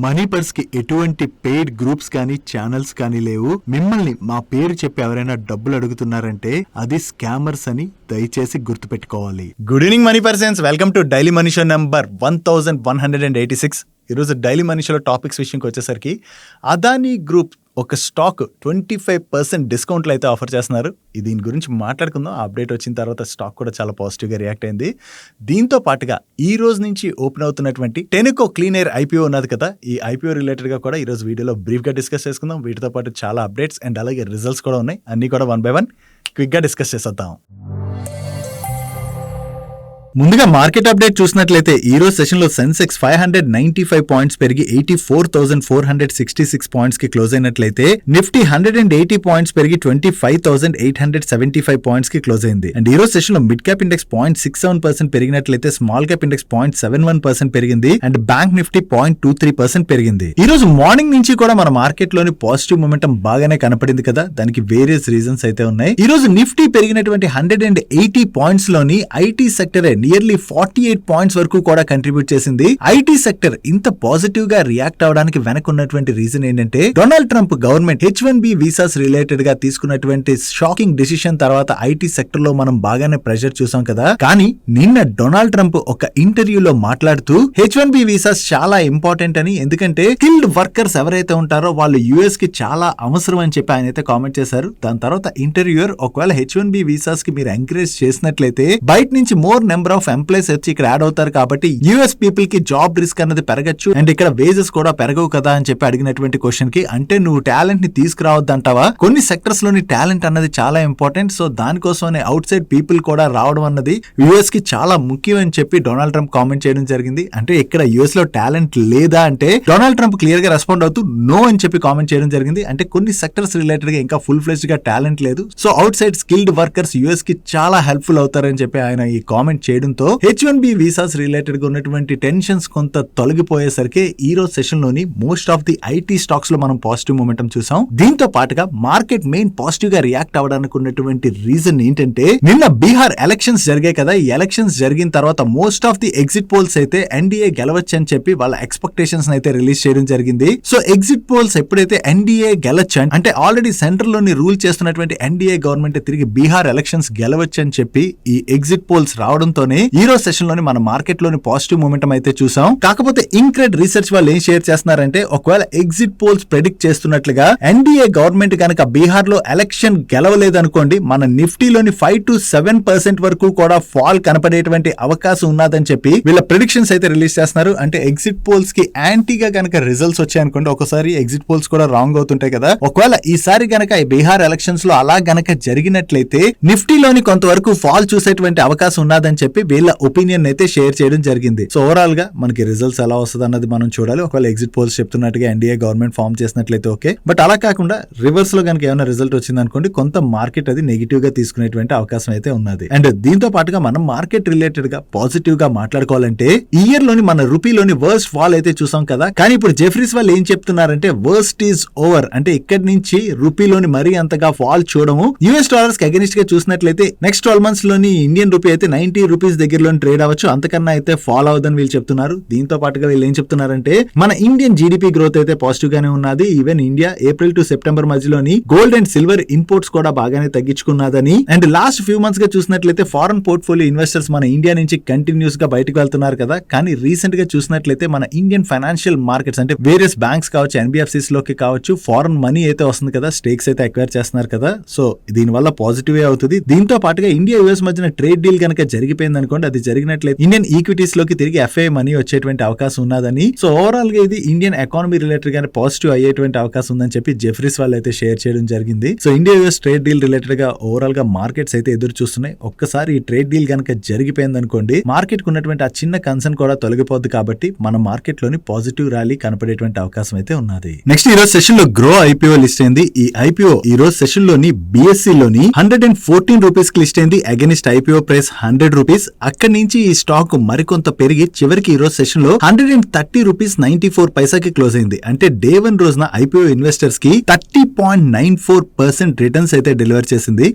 Money purse కి ఎటువంటి paid groups కానీ ఛానల్స్ కానీ లేవు. మిమ్మల్ని మా పేరు చెప్పి ఎవరైనా డబ్బులు అడుగుతున్నారంటే అది స్కామర్స్ అని దయచేసి గుర్తుపెట్టుకోవాలి. Good evening money persons, welcome to daily money show number 1186. ఈరోజు డైలీ మనీ షోలో టాపిక్స్ విషయంకి వచ్చేసరికి అదానీ గ్రూప్ ఒక స్టాక్ 25% డిస్కౌంట్లు అయితే ఆఫర్ చేస్తున్నారు. దీని గురించి మాట్లాడుకుందాం. అప్డేట్ వచ్చిన తర్వాత స్టాక్ కూడా చాలా పాజిటివ్గా రియాక్ట్ అయింది. దీంతో పాటుగా ఈ రోజు నుంచి ఓపెన్ అవుతున్నటువంటి టెనుకో క్లీన్ ఎయిర్ ఐపీఓ ఉన్నది కదా, ఈ ఐపీఓ రిలేటెడ్గా కూడా ఈ రోజు వీడియోలో బ్రీఫ్గా డిస్కస్ చేసుకుందాం. వీటితో పాటు చాలా అప్డేట్స్ అండ్ అలాగే రిజల్ట్స్ కూడా ఉన్నాయి. అన్నీ కూడా 1 by 1 క్విక్గా డిస్కస్ చేసేద్దాం. ముందుగా మార్కెట్ అప్డేట్ చూసినట్లయితే ఈ రోజు సెషన్ లో సెన్సెక్స్ 595 పాయింట్స్ పెరిగి 84,466 పాయింట్స్ కి క్లోజ్ అయినట్లయితే నిఫ్టీ 180 పాయింట్స్ పెరిగి 25,875 పాయింట్స్ కి క్లోజ్ అయింది. అండ్ ఈ రోజు సెషన్ లో మిడ్ క్యాప్ ఇండెక్స్ 0.67% పెరిగినట్లయితే స్మాల్ క్యాప్ ఇండెక్స్ 0.71% పెరిగింది. అండ్ బ్యాంక్ నిఫ్టీ 0.23% పెరిగింది. ఈ రోజు మార్నింగ్ నుంచి కూడా మన మార్కెట్ లోని పాజిటివ్ మొమెంటం బాగానే కనపడింది కదా, దానికి వేరియస్ రీజన్స్ అయితే ఉన్నాయి. ఈ రోజు నిఫ్టీ పెరిగినటువంటి 180 పాయింట్స్ లోని ఐటీ సెక్టర్ నియర్లీ 48 పాయింట్స్ వరకు కూడా కంట్రిబ్యూట్ చేసింది. ఐటీ సెక్టర్ ఇంత పాజిటివ్ గా రియాక్ట్ అవడానికి వెనక ఉన్నటువంటి రీజన్ ఏంటంటే Donald Trump government H1B visas related గా తీసుకున్నటువంటి షాకింగ్ డిసిషన్ తర్వాత ఐటీ సెక్టర్ లో మనం బాగానే ప్రెషర్ చూసాం కదా. కానీ నిన్న డొనాల్డ్ ట్రంప్ ఒక ఇంటర్వ్యూలో మాట్లాడుతూ H1B వీసాస్ చాలా ఇంపార్టెంట్ అని, ఎందుకంటే స్కిల్డ్ వర్కర్స్ ఎవరైతే ఉంటారో వాళ్ళు యుఎస్ కి చాలా అవసరం అని చెప్పి ఆయన అయితే కామెంట్ చేశారు. దాని తర్వాత ఇంటర్వ్యూయర్ ఒకవేళ H1B వీసాస్ కి మీరు ఎంకరేజ్ చేసినట్లయితే బయట నుంచి మోర్ నెంబర్ ఆఫ్ ఎంప్లాయీస్ వచ్చి ఇక్కడ యాడ్ అవుతారు కాబట్టి యుఎస్ పీపుల్ కి జాబ్ రిస్క్ అనేది పెరగచ్చు అండ్ ఇక్కడ వేజెస్ కూడా పెరగవు కదా అని చెప్పి అడిగినటువంటి క్వశ్చన్ కి, అంటే నువ్వు టాలెంట్ ని తీసుకురావద్దంటావా? కొన్ని సెక్టర్స్ లోని టాలెంట్ అన్నది చాలా ఇంపార్టెంట్, సో దానికోసమే అవుట్ సైడ్ పీపుల్ కూడా రావడం అన్నది యుఎస్ కి చాలా ముఖ్యం అని చెప్పి డొనాల్డ్ ట్రంప్ కామెంట్ చేయడం జరిగింది. అంటే ఇక్కడ యుఎస్ లో టాలెంట్ లేదా అంటే డొనాల్డ్ ట్రంప్ క్లియర్ గా రెస్పాండ్ అవుతూ నో అని చెప్పి కామెంట్ చేయడం జరిగింది. అంటే కొన్ని సెక్టర్స్ రిలేటెడ్ గా ఇంకా ఫుల్ ఫ్లెజ్డ్ గా టాలెంట్ లేదు, so out side skilled workers US కి చాలా హెల్ప్ఫుల్ అవుతారని చెప్పి ఆయన ఈ కామెంట్ చేయడంతో H1B వీసాస్ రిలేటెడ్ గా ఉన్నటువంటి టెన్షన్స్ కొంత తొలగిపోయేసరికి ఈ రోజు సెషన్ లోని most of the IT stocks లో మనం పాజిటివ్ మొమెంటం చూసాం. దీంతో పాటుగా మార్కెట్ మెయిన్ పాజిటివ్ గా రియాక్ట్ అవ్వడానికి ఉన్నటువంటి రీజన్ ఏంటంటే నిన్న బీహార్ ఎలక్షన్స్ జరిగాయి కదా. ఈ ఎలక్షన్స్ జరిగిన తర్వాత most of the exit polls అయితే ఎన్డీఏ గెలవచ్చు అని చెప్పి వాళ్ళ ఎక్స్పెక్టేషన్స్ అయితే రిలీజ్ చేయడం జరిగింది. సో ఎగ్జిట్ పోల్స్ ఎప్పుడైతే ఎన్డీఏ గెలవచ్చు అంటే ఆల్రెడీ సెంట్రల్ లోని రూల్ చేస్తున్నటువంటి ఎన్డీఏ గవర్నమెంట్ తిరిగి బీహార్ ఎలక్షన్స్ గెలవచ్చు అని చెప్పి ఈ ఎగ్జిట్ పోల్స్ రావడంతోనే ఈ రోజు సెషన్ లోని మన మార్కెట్ లోని పాజిటివ్ మొమెంటం అయితే చూసాం. కాకపోతే ఇన్క్రెడ్ రీసెర్చ్ వాళ్ళు ఏం షేర్ చేస్తున్నారంటే ఒకవేళ ఎగ్జిట్ పోల్స్ ప్రెడిక్ట్ చేస్తున్నట్లుగా ఎన్డీఏ గవర్నమెంట్ కనుక బీహార్ లో ఎలక్షన్ గెలవలేదనుకోండి మన నిఫ్టీలోని 5 to 7% వరకు కూడా ఫాల్ కనపడేటువంటి అవకాశం ఉన్నదని చెప్పి వీళ్ళ ప్రెడిక్షన్స్ అయితే రిలీజ్ చేస్తున్నారు. అంటే ఎగ్జిట్ పోల్స్ కి యాంటీగా కనుక రిజల్ట్స్ వచ్చాయనుకోండి, ఒకసారి ఎగ్జిట్ పోల్స్ కూడా రాంగ్ అవుతుంటాయి కదా. ఒకవేళ ఈసారి గనక ఈ బీహార్ ఎలక్షన్స్ లో అలా గనక జరిగినట్లయితే నిఫ్టీలోని కొంతవరకు ఫాల్ చూసేటువంటి అవకాశం ఉన్నదని చెప్పి వీళ్ళ ఒపీనియన్ అయితే షేర్ చేయడం జరిగింది. సో ఓవరాల్ గా మనకి రిజల్ట్స్ ఎలా వస్తుంది అన్నది మనం చూడాలి. ఒకవేళ ఎగ్జిట్ పోల్స్ చెప్తున్నట్టుగా ఎన్డీఏ గవర్నమెంట్ ఫామ్ చేసినట్లయితే ఓకే, బట్ అలా కాకుండా రివర్స్ లో కనుక ఏమైనా రిజల్ట్ వచ్చింది అనుకోండి కొంత మార్కెట్ అది నెగిటివ్ గా తీసుకునేటువంటి అవకాశం అయితే ఉన్నది. అండ్ దీంతో పాటుగా మనం మార్కెట్ రిలేటెడ్ గా పాజిటివ్ గా మాట్లాడుకోవాలంటే ఈ ఇయర్ లోని మన రూపీలోని వర్స్ట్ ఫాల్ అయితే చూసాం కదా. కానీ ఇప్పుడు జెఫ్రీస్ వాళ్ళు ఏం చెప్తున్నారంటే వర్స్ట్ ఈజ్ ఓవర్, అంటే ఇక్కడి నుంచి రూపీలోని మరీ అంతగా ఫాల్ చూడము. యూఎస్ డాలర్స్ కి అగెనిస్ట్ గా చూసినట్లయితే నెక్స్ట్ 12 months లోని ఇండియన్ రూపీ అయితే 90 రూపీస్ దగ్గరలో ట్రేడ్ అవ్వచ్చు, అంతకన్నా అయితే ఫాలో అవుదని వీళ్ళు చెప్తున్నారు. దీంతో పాటుగా వీళ్ళు ఏం చెప్తున్నారంటే మన ఇండియన్ జీడిపి గ్రోత్ అయితే పాజిటివ్ గానే ఉన్నది. Even India April to September మధ్యలోని గోల్డ్ అండ్ సిల్వర్ ఇంపోర్ట్స్ కూడా బాగానే తగ్గించుకున్నదని. అండ్ లాస్ట్ ఫ్యూ మంత్స్ గా చూసినట్లయితే ఫారెన్ పోర్ట్ఫోలియో ఇన్వెస్టర్స్ మన ఇండియా నుంచి కంటిన్యూస్ గా బయటకు వెళ్తున్నారు కదా. కానీ రీసెంట్ గా చూసినట్లయితే మన ఇండియన్ ఫైనాన్షియల్ మార్కెట్స్ అంటే వేరియస్ బ్యాంక్స్ కావచ్చు, ఎన్బిఎఫ్సిస్ లోకి కావచ్చు, ఫారెన్ మనీ అయితే వస్తుంది కదా, స్టేక్స్ అయితే అక్వైర్ చేస్తున్నారు కదా. సో దీని వల్ల పాజిటివ్ అవుతుంది. దీంతో పాటుగా ఇండియా యుఎస్ మధ్యన ట్రేడ్ డీల్ కనుక జరిగిపోయింది అనుకోండి, అది జరిగినట్లయితే ఇండియన్ ఈక్విటీస్ లోకి తిరిగి ఎఫ్ఐ మనీ వచ్చేటువంటి అవకాశం ఉన్నదని. సో ఓవరాల్ గా ఇది ఇండియన్ ఎకానమీ రిలేటెడ్ గానే పాజిటివ్ అయ్యేటువంటి అవకాశం ఉందని చెప్పి జెఫ్రీస్ వాళ్ళు అయితే షేర్ చేయడం జరిగింది. So India US trade deal related గా ఓవరాల్ గా మార్కెట్స్ అయితే ఎదురు చూస్తున్నాయి. ఒక్కసారి ఈ ట్రేడ్ డీల్ కనుక జరిగిపోయింది అనుకోండి మార్కెట్ కు ఉన్నటువంటి ఆ చిన్న కన్సర్న్ కూడా తొలగిపోద్ది కాబట్టి మన మార్కెట్ లోని పాజిటివ్ ర్యాలీ కనపడేటువంటి అవకాశం అయితే ఉన్నది. నెక్స్ట్ ఈ రోజు సెషన్ లో గ్రో ఐపీఓ లిస్ట్ అయింది. ఈ ఐపీఓ ఈ రోజు సెషన్ లోని బిఎస్సి లోని 114 రూపీస్ కి లిస్ట్ అయింది. Against IPO price 100 rupees. Rupees. అక్కడి నుంచి ఈ స్టాక్ మరికొంత పెరిగి చివరికి ఈ రోజు సెషన్ లో 130 రూపీస్ 94 పైసాకి క్లోజ్ అయింది. అంటే డే 1 రోజున ఐపీఓ ఇన్వెస్టర్స్ కి 30.94% రిటర్న్స్ అయితే డెలివర్ చేసింది.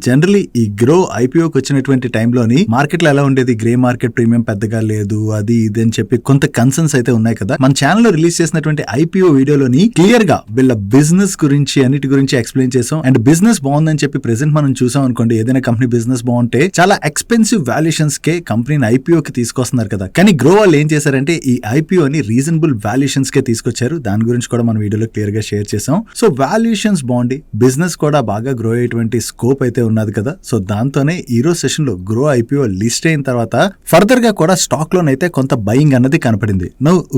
జనరలీ ఈ గ్రో ఐపీఓకి వచ్చినటువంటి టైంలోని మార్కెట్ లో ఎలా ఉండేది, గ్రే మార్కెట్ ప్రీమియం పెద్దగా లేదు, అది ఇది అని చెప్పి కొంత కన్సర్న్స్ అయితే ఉన్నాయి కదా. మన ఛానల్ లో రిలీజ్ చేసినటువంటి ఐపీఓ వీడియోలోని క్లియర్ గా వీళ్ళ బిజినెస్ గురించి అన్నిటి గురించి ఎక్స్ప్లెయిన్ చేసాం. అండ్ బిజినెస్ బాగుందని చెప్పి ప్రెసెంట్ మనం చూసాం అనుకోండి, ఏదైనా కంపెనీ బిజినెస్ బాగుంటే చాలా ఎక్స్పెన్సివ్ వాల్యుయేషన్స్ కే కంపెనీని ఐపీఓకి తీసుకొస్తున్నారు కదా. కానీ గ్రో వాళ్ళు ఏం చేశారంటే ఈ ఐపీఓని రీజనబుల్ వాల్యుయేషన్స్ కే తీసుకొచ్చారు. దాని గురించి కూడా మనం వీడియోలో క్లియర్ గా షేర్ చేసాం. సో వాల్యుయేషన్స్ బాగుండి బిజినెస్ కూడా బాగా గ్రో అయ్యేటువంటి స్కోప్ అయితే ఉన్నది కదా. సో దాంతోనే ఈ రోజు సెషన్ లో గ్రో ఐపీఓ లిస్ట్ అయిన తర్వాత ఫర్దర్ గా కూడా స్టాక్ లోనైతే కొంత బయింగ్ అన్నది కనపడింది.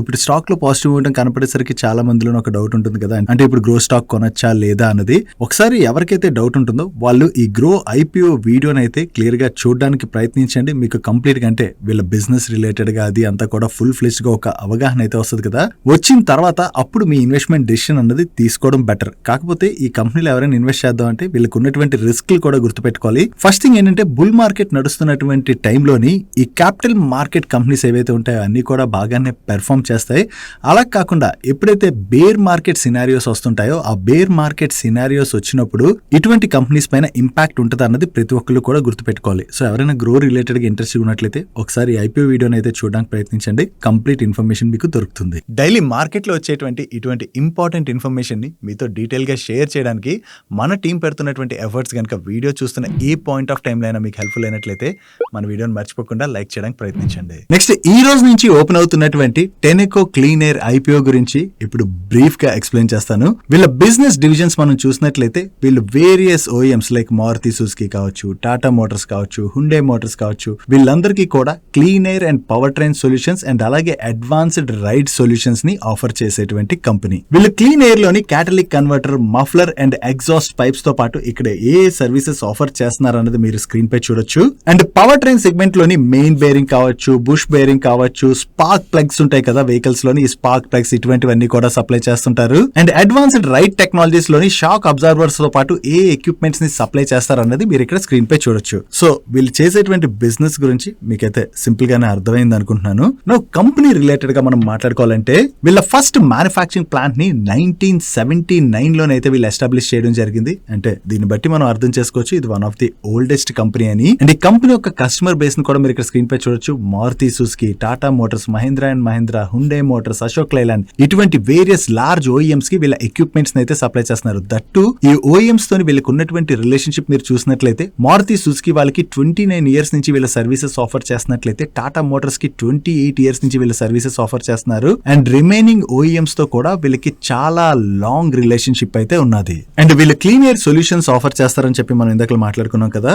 ఇప్పుడు స్టాక్ లో పాజిటివ్ ఉండడం కనపడేసరికి చాలా మందిలో ఒక డౌట్ ఉంటుంది కదా, అంటే ఇప్పుడు గ్రో స్టాక్ కొనొచ్చా లేదా అన్నది. ఒకసారి ఎవరికైతే డౌట్ ఉంటుందో వాళ్ళు ఈ గ్రో ఐపీఓ వీడియోని అయితే క్లియర్ గా చూడడానికి ప్రయత్నించండి. మీకు కంప్లీట్ గా అంటే వీళ్ళ బిజినెస్ రిలేటెడ్ గా అది అంతా కూడా ఫుల్ ఫ్లెజ్డ్ గా ఒక అవగాహన అయితే వస్తుంది కదా. వచ్చిన తర్వాత అప్పుడు మీ ఇన్వెస్ట్మెంట్ డెసిషన్ అన్నది తీసుకోవడం బెటర్. కాకపోతే ఈ కంపెనీలో ఎవరైనా ఇన్వెస్ట్ చేద్దాం అంటే వీళ్ళకి ఉన్నటువంటి రిస్క్లు కూడా గుర్తుపెట్టుకోవాలి. ఫస్ట్ థింగ్ ఏంటంటే బుల్ మార్కెట్ నడుస్తున్నటువంటి టైంలోని ఈ క్యాపిటల్ మార్కెట్ కంపెనీస్ ఏవైతే ఉంటాయో అన్ని కూడా బాగానే పెర్ఫామ్ చేస్తాయి. అలా కాకుండా ఎప్పుడైతే బేర్ మార్కెట్ సినారియోస్ వస్తుంటాయో ఆ బేర్ మార్కెట్ సినారియోస్ వచ్చినప్పుడు ఇటువంటి కంపెనీస్ పైన ఇంపాక్ట్ ఉంటుంది అన్నది ప్రతి ఒక్కరు కూడా గుర్తుపెట్టుకోవాలి. సో ఎవరైనా గ్రో రిలేటెడ్ గా ఇంట్రెస్ట్ ఉన్నట్లయితే ఒకసారి ఐపీఓ వీడియోని అయితే చూడడానికి ప్రయత్నించండి. కంప్లీట్ ఇన్ఫర్మేషన్ మీకు దొరుకుతుంది. డైలీ మార్కెట్ లో వచ్చేటువంటి ఇటువంటి ఇంపార్టెంట్ ఇన్ఫర్మేషన్ ని మీతో డీటెయిల్ గా షేర్ చేయడానికి మన టీం పెడుతున్నటువంటి ఎఫర్ట్స్ కనుక వీడియో చూస్తున్న ఏ పాయింట్ ఆఫ్ టైం అయినా మీకు హెల్ప్ఫుల్ అయినట్లయితే మన వీడియోని మర్చిపోకుండా లైక్ చేయడానికి ప్రయత్నించండి. నెక్స్ట్ ఈ రోజు నుంచి ఓపెన్ అవుతున్నటువంటి టెనెకో క్లీన్ ఎయిర్ ఐపీఓ గురించి ఇప్పుడు బ్రీఫ్ గా ఎక్స్ప్లెయిన్ చేస్తాను. వీళ్ళ బిజినెస్ డివిజన్స్ మనం చూసినట్లయితే వీళ్ళు వేరియస్ ఓఎంస్ లైక్ మారుతి సుజుకి కావచ్చు, టాటా మోటార్స్ కావచ్చు, హుండే మోటార్స్ కావచ్చు, వీళ్ళందరికీ కూడా clean air and power train solutions and అలాగే అడ్వాన్స్డ్ రైడ్ సొల్యూషన్స్ ని ఆఫర్ చేసేటువంటి కంపెనీ. వీళ్ళు క్లీన్ ఎయిర్ లోని క్యాటలిక్ converter, muffler and exhaust pipes తో పాటు ఇక్కడ ఏ సర్వీసెస్ ఆఫర్ చేస్తున్నారు అన్నది మీరు స్క్రీన్ పై చూడొచ్చు. అండ్ పవర్ ట్రైన్ సెగ్మెంట్ లోని మెయిన్ బేరింగ్ కావచ్చు, బుష్ బేరింగ్ కావచ్చు, స్పార్క్ ప్లగ్స్ ఉంటాయి కదా వెహికల్స్ లోని, ఈ స్పార్క్ ప్లగ్స్ ఇటువంటివన్నీ కూడా సప్లై చేస్తుంటారు. అండ్ అడ్వాన్స్డ్ రైడ్ టెక్నాలజీస్ లోని షాక్ అబ్జర్వర్స్ తో పాటు ఏ ఎక్విప్మెంట్స్ ని సప్లై చేస్తారు అన్నది మీరు ఇక్కడ స్క్రీన్ పై చూడొచ్చు. సో వీళ్ళు చేసేటువంటి బిజినెస్ గురించి మీకైతే సింపుల్ గానే అర్థమైంది అనుకుంటున్నాను. నో కంపెనీ రిలేటెడ్ గా మనం మాట్లాడుకోవాలంటే వీళ్ళ ఫస్ట్ మ్యానుఫాక్చరింగ్ ప్లాంట్ ని 1979 లోనైతే వీళ్ళు ఎస్టాబ్లిష్ చేయడం జరిగింది. అంటే దీన్ని బట్టి మనం అర్థం చేసుకోవచ్చు ఇది one of the oldest company అని. అండ్ ఈ కంపెనీ యొక్క కస్టమర్ బేస్ ని కూడా మీరు ఇక్కడ స్క్రీన్ పై చూడొచ్చు. Maruti Suzuki, Tata motors, Mahindra and Mahindra, Hyundai motors, Ashok Leyland ఇటువంటి వేరియస్ లార్జ్ ఓఈఎంస్ కి వీళ్ళ ఎక్విప్మెంట్స్ అయితే సప్లై చేస్తున్నారు. దట్టు ఈ ఓఈఎంస్ తోని వీళ్ళకి ఉన్నటువంటి రిలేషన్షిప్ మీరు చూసినట్లయితే మారుతి సుజుకి వాళ్ళకి 29 ఇయర్స్ నుంచి వీళ్ళ సర్వీసెస్ ఆఫర్ చేస్తున్నట్లయితే టాటా మోటార్స్ కి 28 ఇయర్స్ నుంచి వీళ్ళ సర్వీసెస్ ఆఫర్ చేస్తున్నారు. అండ్ రిమైనింగ్ ఓఈఎంస్ తో కూడా వీళ్ళకి చాలా లాంగ్ రిలేషన్షిప్ అయితే ఉన్నది. అండ్ వీళ్ళు క్లీన్ ఎయిర్ సొల్యూషన్స్ ఆఫర్ చేస్తారని చెప్పి మనం ఇందాక మాట్లాడుకున్నాం కదా.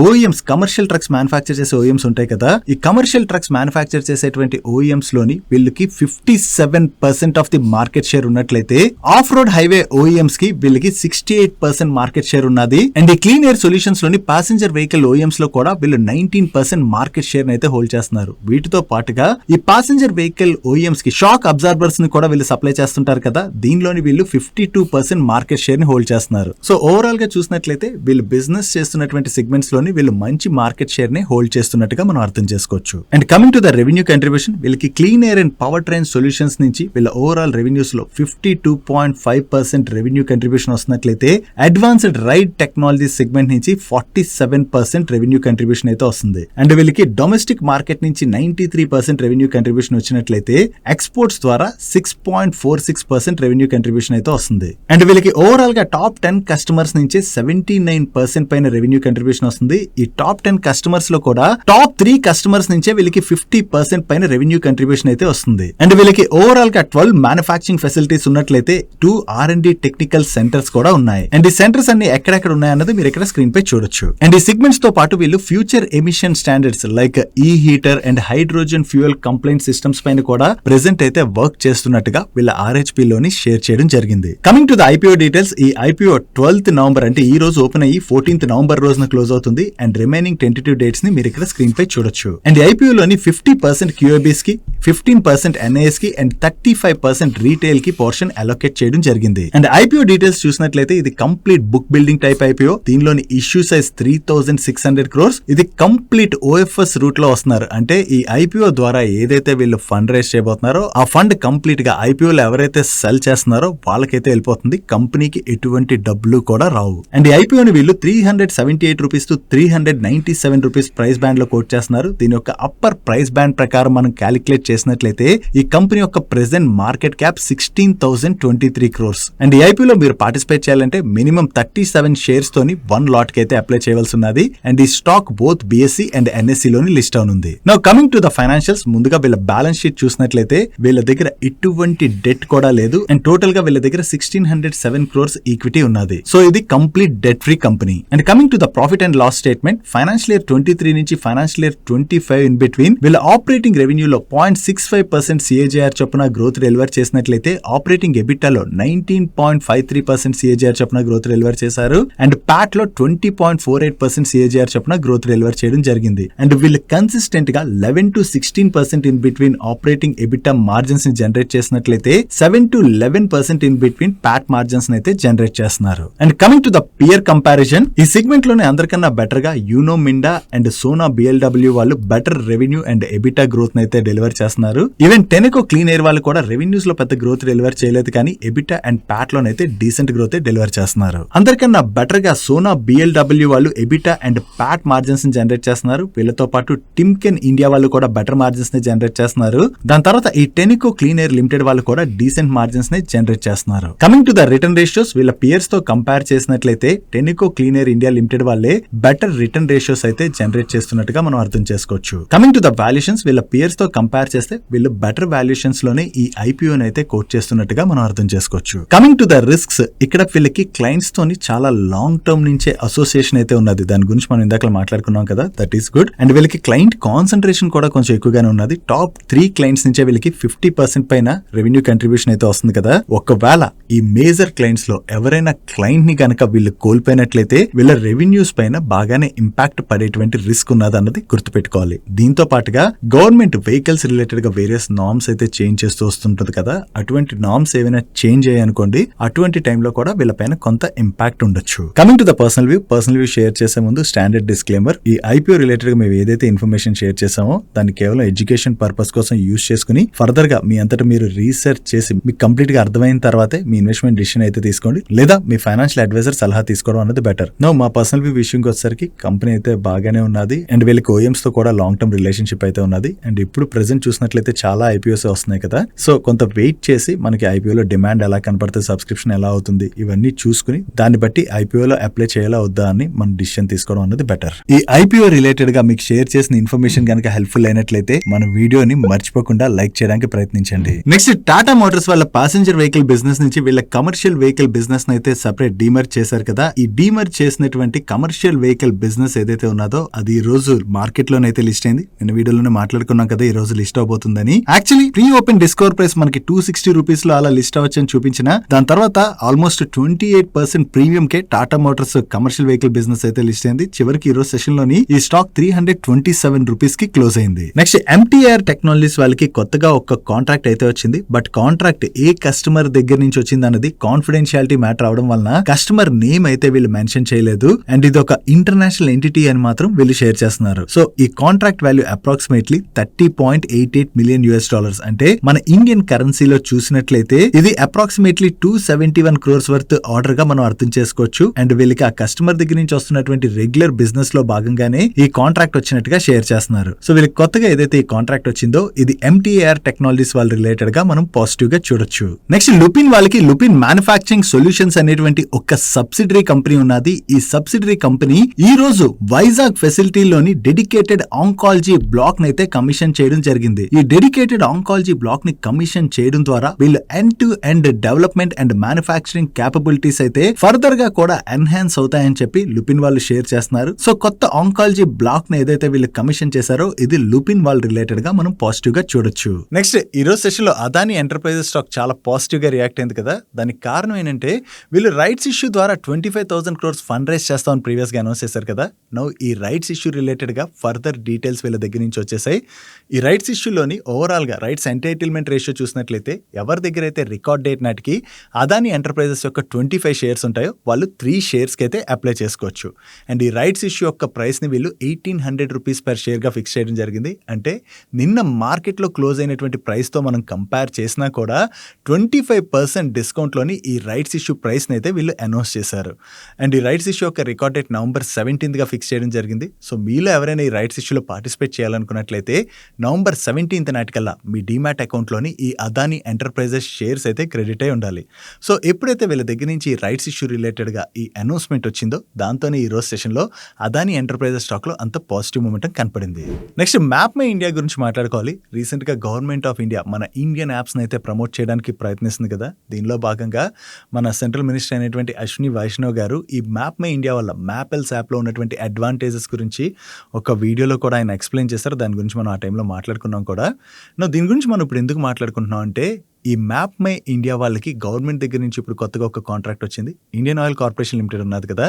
ఓఈఎంస్ కమర్షియల్ ట్రక్స్ మ్యానుఫాక్చర్ చేసే ఓఈఎంస్ ఉంటాయి కదా, ఈ కమర్షియల్ ట్రక్స్ మ్యానుఫాక్చర్ చేసేటువంటి ఓఈఎంస్ లోని వీళ్ళకి 57% ఆఫ్ ది మార్కెట్ షేర్ ఉన్నట్లయితే ఆఫ్ రోడ్ హైవే ఓఈఎంస్ కి వీళ్ళకి 68% మార్కెట్ షేర్ ఉన్నది. అండ్ ఈ క్లీన్ ఎయిర్ సొల్యూషన్స్ లోని ప్యాసింజర్ వెహికల్ ఓఈఎంస్ లో కూడా వీళ్ళు 19% మార్కెట్ షేర్ అయితే హోల్డ్ చేస్తున్నారు. వీటితో పాటుగా ఈ ప్యాసింజర్ వెహికల్ ఓఈఎంస్ కి షాక్ అబ్జర్వర్స్ ని కూడా వీళ్ళు సప్లై చేస్తుంటారు కదా, దీనిలోని వీళ్ళు 52% మార్కెట్ షేర్ ని హోల్డ్ చేస్తున్నారు. సో ఓవరాల్ గా చూసినట్లయితే వీళ్ళు బిజినెస్ చేస్తున్నటువంటి సెగ్మెంట్స్ లోని వీళ్ళు మంచి మార్కెట్ షేర్ ని హోల్డ్ చేస్తున్నట్టుగా మనం అర్థం చేసుకోవచ్చు. And coming to the revenue contribution, వీళ్ళకి clean air and power train solutions నుంచి వీళ్ళ ఓవరాల్ రెవెన్యూస్ లో 52.5% రెవెన్యూ కంట్రిబ్యూషన్ వస్తున్నట్లయితే అడ్వాన్స్డ్ రైడ్ టెక్నాలజీ సెగ్మెంట్ నుంచి 47% రెవెన్యూ కంట్రిబ్యూషన్ అయితే వస్తుంది. అండ్ వీళ్ళకి డొమెస్టిక్ మార్కెట్ నుంచి 93% రెవెన్యూ కంట్రిబ్యూషన్ వచ్చినట్లయితే ఎక్స్పోర్ట్స్ ద్వారా 6.46% రెవెన్యూ కంట్రిబ్యూషన్ అయితే వస్తుంది. అండ్ వీళ్ళకి ఓవరాల్ గా టాప్ 10 కస్టమర్స్ నుంచి 79% పైన రెవెన్యూ కంట్రిబ్యూషన్ వస్తుంది. ఈ టాప్ 10 కస్టమర్స్ లో కూడా టాప్ 3 కస్టమర్స్ నుంచే వీళ్ళకి 50% పైన రెవెన్యూ కంట్రిబ్యూషన్ అయితే వస్తుంది. అండ్ వీళ్ళకి ఓవరాల్ గా 12 మ్యానుఫాక్చరింగ్ ఫెసిలిటీస్ ఉన్నట్లయితే 2 R&D టెక్నికల్ సెంటర్స్ కూడా ఉన్నాయి. అండ్ ఈ సెంటర్స్ అన్ని ఎక్కడెక్కడ ఉన్నాయన్నది మీరు ఇక్కడ స్క్రీన్ పై చూడొచ్చు. అండ్ ఈ సెగ్మెంట్స్ తో పాటు వీళ్ళు ఫ్యూచర్ ఎమిషన్ స్టాండర్డ్స్ లైక్ ఈ heater and hydrogen fuel complaint systems పైన కూడా ప్రెసెంట్ అయితే వర్క్ చేస్తున్నట్టుగా వీళ్ళ RHP లోని షేర్ చేయడం జరిగింది. Coming to the IPO details, ఈ ఐపీఓ 12th నవంబర్ అంటే ఈ రోజు ఓపెన్ అయ్యి 14th నవంబర్ రోజున క్లోజ్ అవుతుంది. అండ్ రిమైనింగ్ టెంటేటివ్ డేట్స్ ని మీరు ఇక్కడ స్క్రీన్ పై చూడొచ్చు. అండ్ ఈ ఐపీఓ లోని 50% QABs కి, 15% NIS కి అండ్ 35% రీటైల్ కి పోర్షన్ అలొకేట్ చేయడం జరిగింది. అండ్ ఐపీఓ డీటెయిల్స్ చూసినట్లయితే ఇది complete book building type IPO. దీనిలోని ఇష్యూ సైజ్ 3600 crores. ఇది కంప్లీట్ కంప్లీట్ ఓఎఫ్ఎస్ రూట్ లో వస్తున్నారు. అంటే ఈ ఐపీఓ ద్వారా ఏదైతే వీళ్ళు ఫండ్ రేస్ చేయబోతున్నారో ఆ ఫండ్ కంప్లీట్ గా ఐపీఓలో ఎవరైతే సెల్ చేస్తున్నారో వాళ్ళకైతే వెళ్ళిపోతుంది. కంపెనీకి ఎటువంటి డబ్బులు కూడా రావు. అండ్ ఈ ఐపీఓని వీళ్ళు 378 rupees to 397 rupees price band లో కోట్ చేస్తున్నారు. దీని యొక్క అప్పర్ ప్రైస్ బ్యాండ్ ప్రకారం మనం క్యాలిక్యులేట్ చేసినట్లయితే ఈ కంపెనీ యొక్క present market cap 16,023 crores. And ఈ ఐపీఓలో మీరు పార్టిసిపేట్ చేయాలంటే మినిమం 37 షేర్స్ తోని 1 లాట్ కి అయితే అప్లై చేయవలసి ఉన్నది. అండ్ ఈ stock both BSE and NSE లోని లిస్ట్ అవునుంది. Now coming to the financials, ముందుగా వీళ్ళ బ్యాలెన్స్ షీట్ చూసినట్లయితే వీళ్ళ దగ్గర ఎటువంటి డెట్ కూడా లేదు. అండ్ టోటల్ గా వీళ్ళ దగ్గర 1,607 crores ఈక్విటీ ఉన్నది. సో ఇది complete debt free company. And coming to the profit and loss statement, financial year 23 నుంచి ఫైనాన్షియల్ ఇయర్ 25 ఇన్ బిట్వీన్ వీళ్ళ ఆపరేటింగ్ రెవెన్యూలో 0.65% CAGR చొప్పున గ్రోత్ డెలివర్ చేసినట్లయితే ఆపరేటింగ్ ఎబిటాలో 19.53% CAGR చొప్పున గ్రోత్ డెలివర్ చేశారు. అండ్ ప్యాట్ లో 20.48% CAGR చొప్పున గ్రోత్ డెలివర్ చేయడం జరిగింది. అండ్ వీళ్ళు కన్సిస్టెంట్ గా 11 to 16% in between operating EBITDA margins ని జనరేట్ చేసినట్లయితే 7 to 11% in between PAT margins అయితే జనరేట్ చేస్తున్నారు. And coming to the peer comparison, ఈ సెగ్మెంట్ లోనే అందరికన్నా బెటర్ గా యూనో మిండా అండ్ సోనా బిఎల్డబ్ల్యూ వాళ్ళు better revenue and EBITDA growth అయితే డెలివర్ చేస్తున్నారు. ఈవెన్ టెనెకో క్లీన్ ఎయిర్ వాళ్ళు కూడా రెవెన్యూస్ లో పెద్ద గ్రోత్ డెలివర్ చేయలేదు, కానీ ఎబిటా అండ్ ప్యాట్ లోనైతే డీసెంట్ గ్రోత్ డెలివర్ చేస్తున్నారు. అందరికన్నా బెటర్ గా సోనా బిఎల్డబ్ల్యూ వాళ్ళు ఎబిటా అండ్ ప్యాట్ మార్జిన్స్ ని జనరేట్ చేస్తున్నారు. వీళ్ళతో పాటు టిమ్కెన్ ఇండియా వాళ్ళు కూడా బెటర్ మార్జిన్స్ ని జనరేట్ చేస్తున్నారు. దాని తర్వాత ఈ టెనెకో క్లీన్ ఎయిర్ లిమిటెడ్ వాళ్ళు కూడా డీసెంట్ మార్జిన్స్ ని జనరేట్ చేస్తున్నారు. Coming to the return ratios, వీళ్ళ పియర్స్ తో కంపేర్ చేసినట్లయితే టెనెకో క్లీన్ ఎయిర్ ఇండియా లిమిటెడ్ వాళ్ళే బెటర్ రిటర్న్ రేషియోస్ అయితే జనరేట్ చేస్తున్నట్టుగా మనం అర్థం చేసుకోవచ్చు. కమింగ్ టు ద వాల్యుయేషన్స్, వీళ్ళ పియర్స్ తో కంపేర్ చేస్తే వీళ్ళు బెటర్ వాల్యుయేషన్స్ లోనే ఈ ఐపీఓని అయితే కోట్ చేస్తున్నట్టుగా మనం అర్థం చేసుకోవచ్చు. కమింగ్ టు ద రిస్క్స్, ఇక్కడ వీళ్ళకి క్లయింట్స్ తోని చాలా లాంగ్ టర్మ్ నుంచే అసోసియేషన్ అయితే ఉన్నది. దాని గురించి మనం ఇందాక మాట్లాడుకున్నాం కదా, దట్ ఈస్ గుడ్. అండ్ వీళ్ళకి క్లయింట్ కాన్సన్ట్రేషన్ కూడా కొంచెం ఎక్కువగానే ఉన్నది. టాప్ 3 క్లయింట్స్ నుంచే వీళ్ళకి 50% పైన రెవెన్యూ కంట్రిబ్యూషన్ అయితే వస్తుంది కదా. ఒకవేళ ఈ మేజర్ క్లయింట్స్ లో ఎవరైనా క్లయింట్ ని కనుక వీళ్ళు కోల్పోయినట్లయితే వీళ్ళ రెవెన్యూస్ పైన బాగానే ఇంపాక్ట్ పడేటువంటి రిస్క్ ఉన్నది అన్నది గుర్తుపెట్టుకోవాలి. దీంతో పాటుగా గవర్నమెంట్ వెహికల్స్ రిలేటెడ్ గా వేరియస్ నార్మ్స్ అయితే చేంజ్ చేస్తూ వస్తుంటది కదా, అటువంటి నార్మ్స్ ఏమైనా చేంజ్ అయ్యాయనుకోండి, అటువంటి టైంలో కూడా వీళ్ళపైన కొంత ఇంపాక్ట్ ఉండొచ్చు. Coming to the personal view share చేసే ముందు స్టాండర్డ్ డిస్క్లైమర్, ఈ ఐపీఓ రిలేటెడ్ గా మేము ఏదైతే ఇన్ఫర్మేషన్ షేర్ చేసామో దాన్ని కేవలం ఎడ్యుకేషన్ పర్పస్ కోసం యూజ్ చేసుకుని ఫర్దర్ గా మీ అంతటా మీరు రీసెర్చ్ చేసి మీకు కంప్లీట్ గా అర్థమైన తర్వాతే మీ ఇన్వెస్ట్మెంట్ డిసిషన్ అయితే తీసుకోండి, లేదా మీ ఫైనాన్షియల్ అడ్వైజర్ సలహా తీసుకోవడం అనేది బెటర్. నో మా పర్సనల్ వ్యూ విషయంకి వచ్చేసరికి కంపెనీ అయితే బాగానే ఉన్నది. అండ్ వీళ్ళకి ఓఎంస్ తో కూడా లాంగ్ టర్మ్ రిలేషన్షిప్ అయితే ఉన్నది. అండ్ ఇప్పుడు ప్రెసెంట్ చూసినట్లయితే చాలా ఐపీఓస్ వస్తున్నాయి కదా, సో కొంత వెయిట్ చేసి మనకి ఐపీఓలో డిమాండ్ ఎలా కనపడుతుంది, సబ్స్క్రిప్షన్ ఎలా అవుతుంది, ఇవన్నీ చూసుకుని దాన్ని బట్టి ఐపీఓలో అప్లై చేయాలా వద్దా అని మనం డిసిషన్ తీసుకోవడం అనేది బెటర్. ఈ ఐపీఓ రిలేటెడ్ గా మీకు షేర్ చేసిన ఇన్ఫర్మేషన్ కనుక హెల్ప్ఫుల్ అయినట్లయితే మన వీడియోని మర్చిపోకుండా లైక్ చేయడానికి ప్రయత్నించండి. నెక్స్ట్, టాటా మోటార్స్ వాళ్ళ ప్యాసింజర్ వెహికల్ బిజినెస్ నుంచి వీళ్ళ కమర్షియల్ వెహికల్ బిజినెస్ అయితే సెపరేట్ డీమర్జ్ చేశారు కదా. ఈ డీమర్జ్ చేసినటువంటి కమర్షియల్ వెహికల్ బిజినెస్ ఏదైతే ఉన్నదో అది ఈ రోజు మార్కెట్ లోనైతే లిస్ట్ అయింది. నిన్న వీడియోలోనే మాట్లాడుకున్నాం కదా ఈ రోజు లిస్ట్ అవబోతుందని. Actually pre open discover price మనకి 260 రూపీస్ లో అలా లిస్ట్ అవ్వచ్చని చూపించిన, దాని తర్వాత ఆల్మోస్ట్ 28% ప్రీమియం కే Tata motors commercial vehicle business అయితే లిస్ట్ అయింది. చివరికి ఈ రోజు సెషన్ లోని ఈ స్టాక్ 327 రూపీస్ కి క్లోజ్ అయింది. నెక్స్ట్, ఎంటీఆర్ టెక్నాలజీస్ వాళ్ళకి కొత్తగా ఒక కాంట్రాక్ట్ అయితే వచ్చింది. బట్ కాంట్రాక్ట్ ఏ కస్టమర్ దగ్గర నుంచి వచ్చింది అన్నది కాన్ఫిడెన్షియాలిటీ మ్యాటర్ అవడం వలన కస్టమర్ నేమ్ అయితే వీళ్ళు మెన్షన్ చేయలేదు. అండ్ ఇది ఒక ఇంటర్నేషనల్ ఎంటిటీ అని మాత్రం వీళ్ళు షేర్ చేస్తున్నారు. సో ఈ కాంట్రాక్ట్ వాల్యూ అప్రాక్సిమేట్లీ $30.88 మిలియన్ అంటే మన ఇండియన్ కరెన్సీలో చూసినట్లయితే ఇది అప్రాక్సిమేట్లీ 271 crores వర్త్ ఆర్డర్ గా మనం అర్థం చేసుకోవచ్చు. అండ్ వీళ్ళకి ఆ కస్టమర్ దగ్గర నుంచి వస్తున్నటువంటి రెగ్యులర్ బిజినెస్ లో భాగంగానే ఈ కాంట్రాక్ట్ వచ్చినట్టుగా షేర్ చేస్తున్నారు. సో వీళ్ళకి కొత్తగా ఏదైతే ఈ కాంట్రాక్ట్ వచ్చిందో ఇది ఎంటీఆర్ టెక్నాలజీస్ వాళ్ళ రిలేటెడ్ గా మనం పాజిటివ్ గా చూడొచ్చు. నెక్స్ట్, లుపిన్ వాళ్ళకి లుపిన్ మ్యానుఫ్యాక్చరింగ్ సొల్యూషన్స్ అనేటువంటి ఒక సబ్సిడరీ కంపెనీ ఉన్నది. ఈ సబ్సిడరీ కంపెనీ ఈ రోజు వైజాగ్ ఫెసిలిటీలోని డెడికేటెడ్ ఆంకాలజీ బ్లాక్ ని అయితే కమిషన్ చేయడం జరిగింది. ఈ డెడికేటెడ్ ఆంకాలజీ బ్లాక్ ని కమిషన్ చేయడం ద్వారా వీళ్ళు end to end development and manufacturing capabilities అయితే ఫర్దర్ గా కూడా ఎన్హాన్స్ అవుతాయని చెప్పి లుపిన్ వాళ్ళు షేర్ చేస్తున్నారు. సో కొత్త ఆంకాలజీ బ్లాక్ ని ఏదైతే వీళ్ళు కమిషన్ చేశారో ఇది లుపిన్ వాళ్ళ రిలేటెడ్ గా మనం పాజిటివ్ గా చూడొచ్చు. నెక్స్ట్, ఈ రోజు సెషన్ లో అదాని ఎంటర్ప్రైజెస్ స్టాక్ చాలా పాజిటివ్ గా రియాక్ట్ అయింది కదా. దానికి కారణం ఏంటంటే వీళ్ళు రైట్స్ ఇష్యూ ద్వారా 25,000 crores ఫండ్ రైజ్ చేస్తామని ప్రీవియస్ గా అనౌన్స్ చేశారు కదా. నౌ ఈ రైట్స్ ఇష్యూ రిలేటెడ్ గా ఫర్దర్ డీటెయిల్స్ వీళ్ళ దగ్గర నుంచి వచ్చేసాయి. ఈ రైట్స్ ఇష్యూలోని ఓవరాల్ గా రైట్స్ ఎంటైటిల్మెంట్ రేషియో చూసినట్లయితే ఎవరి దగ్గర అయితే రికార్డ్ డేట్ నాటికి అదాని ఎంటర్ప్రైజెస్ యొక్క 25 షేర్స్ ఉంటాయో వాళ్ళు 3 షేర్స్ కి అయితే అప్లై చేసుకోవచ్చు. అండ్ ఈ రైట్స్ ఇష్యూ యొక్క ప్రైస్ ని వీళ్ళు ₹1,800 పర్ షేర్గా ఫిక్స్ చేయడం జరిగింది. అంటే నిన్న మార్కెట్లో క్లోజ్ అయినటువంటి ప్రైస్తో మనం కంపేర్ చేసినా కూడా 25% డిస్కౌంట్లోని ఈ రైట్స్ ఇష్యూ ప్రైస్ని అయితే వీళ్ళు అనౌన్స్ చేశారు. అండ్ ఈ రైట్స్ ఇష్యూ యొక్క రికార్డ్ డేట్ November 17గా ఫిక్స్ చేయడం జరిగింది. సో మీలో ఎవరైనా ఈ రైట్స్ ఇష్యూలో పార్టిసిపేట్ చేయాలనుకున్నట్లయితే November 17th నాటికల్లా మీ డీమ్యాట్ అకౌంట్లోని ఈ అదానీ ఎంటర్ప్రైజెస్ షేర్స్ అయితే క్రెడిట్ అయి ఉండాలి. సో ఎప్పుడైతే వీళ్ళ దగ్గర నుంచి ఈ రైట్స్ ఇష్యూ రిలేటెడ్గా ఈ అనౌన్స్మెంట్ వచ్చిందో దాంతోనే ఈ రోజు సెషన్లో అదానీ ఎంటర్ప్రైజెస్ స్టాక్లో అంత పాజిటివ్ మూమెంటం కనపడింది. నెక్స్ట్ మ్యాప్ మై ఇండియా గురించి మాట్లాడుకోవాలి. రీసెంట్గా గవర్నమెంట్ ఆఫ్ ఇండియా మన ఇండియన్ యాప్స్ని అయితే ప్రమోట్ చేయడానికి ప్రయత్నిస్తుంది కదా. దీనిలో భాగంగా మన సెంట్రల్ మినిస్టర్ అయినటువంటి అశ్విని వైష్ణవ్ గారు ఈ మ్యాప్ మై ఇండియా వల్ల మ్యాపెల్స్ యాప్లో ఉన్నటువంటి అడ్వాంటేజెస్ గురించి ఒక వీడియోలో కూడా ఆయన ఎక్స్ప్లెయిన్ చేశారు. దాని గురించి మనం ఆ టైంలో మాట్లాడుకున్నాం కూడా. దీని గురించి మనం ఇప్పుడు ఎందుకు మాట్లాడుకుంటున్నాం అంటే ఈ మ్యాప్ మై ఇండియా వాళ్ళకి గవర్నమెంట్ దగ్గర నుంచి ఇప్పుడు కొత్తగా ఒక కాంట్రాక్ట్ వచ్చింది. ఇండియన్ ఆయిల్ కార్పొరేషన్ లిమిటెడ్ ఉన్నది కదా,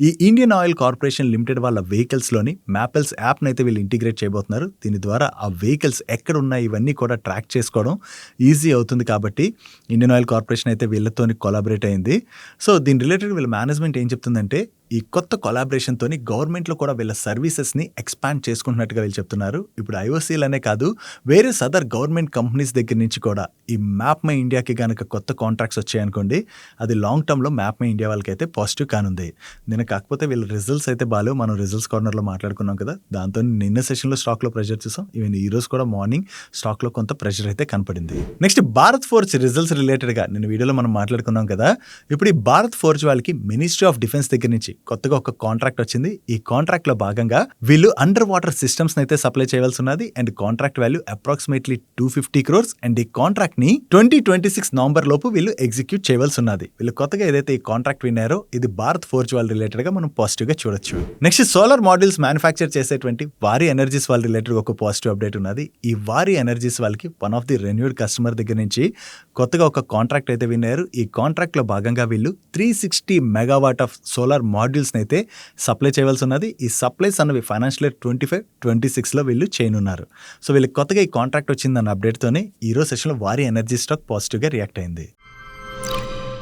ఈ ఇండియన్ ఆయిల్ కార్పొరేషన్ లిమిటెడ్ వాళ్ళ వెహికల్స్లోని మ్యాపెల్స్ యాప్ని అయితే వీళ్ళు ఇంటిగ్రేట్ చేయబోతున్నారు. దీని ద్వారా ఆ వెహికల్స్ ఎక్కడ ఉన్నాయి ఇవన్నీ కూడా ట్రాక్ చేసుకోవడం ఈజీ అవుతుంది. కాబట్టి ఇండియన్ ఆయిల్ కార్పొరేషన్ అయితే వీళ్ళతోని కొలాబరేట్ అయింది. సో దీని రిలేటెడ్ వీళ్ళ మేనేజ్మెంట్ ఏం చెప్తుందంటే ఈ కొత్త కొలాబరేషన్తోని గవర్నమెంట్లో కూడా వీళ్ళ సర్వీసెస్ని ఎక్స్పాండ్ చేసుకుంటున్నట్టుగా వీళ్ళు చెప్తున్నారు. ఇప్పుడు ఐఓసీలనే కాదు వేరే సదర్ గవర్నమెంట్ కంపెనీస్ దగ్గర నుంచి కూడా ఈ మ్యాప్ మై ఇండియాకి కనుక కొత్త కాంట్రాక్ట్స్ వచ్చాయనుకోండి అది లాంగ్ టర్మ్లో మ్యాప్ మై ఇండియా వాళ్ళకి అయితే పాజిటివ్ కానుంది. నేను కాకపోతే వీళ్ళ రిజల్ట్స్ అయితే బాలేవు. మనం రిజల్ట్స్ కార్నర్లో మాట్లాడుకున్నాం కదా, దాంతో నిన్న సెషన్లో స్టాక్లో ప్రెషర్ చూసాం. ఈవెన్ ఈ రోజు కూడా మార్నింగ్ స్టాక్లో కొంత ప్రెషర్ అయితే కనపడింది. నెక్స్ట్ భారత్ ఫోర్జ్ రిజల్ట్స్ రిలేటెడ్గా నేను వీడియోలో మనం మాట్లాడుకున్నాం కదా. ఇప్పుడు ఈ భారత్ ఫోర్జ్ వాళ్ళకి మినిస్ట్రీ ఆఫ్ డిఫెన్స్ దగ్గర నుంచి కొత్తగా ఒక కాంట్రాక్ట్ వచ్చింది. ఈ కాంట్రాక్ట్ లో భాగంగా వీళ్ళు అండర్ వాటర్ సిస్టమ్స్ అయితే సప్లై చేయవలసి ఉన్నది. And contract value approximately 250 crores. And ఈ కాంట్రాక్ట్ ని 2026 నవంబర్ లోపు వీళ్ళు ఎగ్జిక్యూట్ చేయవలసి ఉన్నది. వీళ్ళు కొత్తగా ఏదైతే ఈ కాంట్రాక్ట్ విన్నారో ఇది భారత్ ఫోర్జ్ వాళ్ళ రిలేటెడ్ గా మనం పాజిటివ్ గా చూడొచ్చు. నెక్స్ట్ సోలార్ మోడల్స్ మ్యానుఫ్యాక్చర్ చేసేటువంటి వారి ఎనర్జీస్ వాళ్ళ రిలేటెడ్ ఒక పాజిటివ్ అప్డేట్ ఉన్నది. ఈ వారి ఎనర్జీస్ వాళ్ళకి one of the renewed customer దగ్గర నుంచి కొత్తగా ఒక కాంట్రాక్ట్ అయితే విన్నారు. ఈ కాంట్రాక్ట్ లో భాగంగా వీళ్ళు 360 మెగావాట్ ఆఫ్ సోలార్ మాడ్యూల్స్ అయితే సప్లై చేయవలసి ఉన్నది. ఈ సప్లైస్ అన్నవి ఫైనాన్షియల్ ఇయర్ 25-26లో వీళ్ళు చేయనున్నారు. సో వీళ్ళకి కొత్తగా ఈ కాంట్రాక్ట్ వచ్చిందన్న అప్డేట్తోనే ఈ రోజు సెషన్లో వారి ఎనర్జీ స్టాక్ పాజిటివ్గా రియాక్ట్ అయింది.